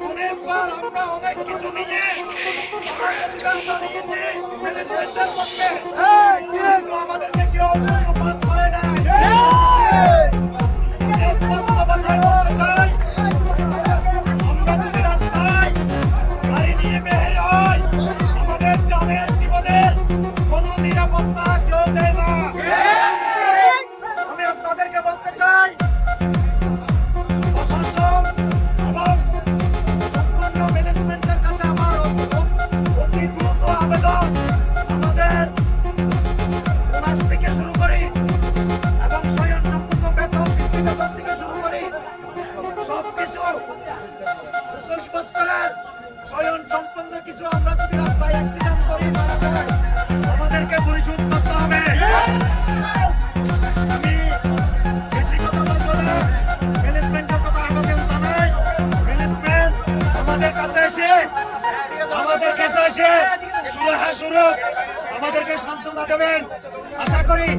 অনেকবার আমরা অনেক কিছু নিয়ে চালিয়েছি ম্যানেজমেন্টের পক্ষে, কিন্তু আমাদেরকে কেউ অবলম্বন করে না। আমরা যদি রাস্তায় গাড়ি নিয়ে বের হই, আমাদের জানের জীবনের কোনো নিরাপত্তা কেউ দেয় না। আমি আপনাদেরকে বলতে চাই, প্রশাসন এবং সম্পূর্ণ ম্যানেজমেন্টের কাছে আমার অতি দ্রুত আবেদন, আমাদের ক্লাস থেকে শুরু করি এবং স্বয়ং সম্পূর্ণ বেতন থেকে শুরু করি সবকিছু 25 বছরের স্বয়ং সম্পূর্ণ কিছু আমরা যদি রাস্তায় অ্যাক্সিডেন্ট করি, মারা যাই, আমাদেরকে পরিশোধ করতে হবে। আমি বেশি কথা বলবো না, ম্যানেজমেন্টের কথা আমাদের জানাই। ম্যানেজমেন্ট আমাদের কাছে এসে সুরাহা স্বরূপ আমাদেরকে সান্ত্বনা দেবেন আশা করি।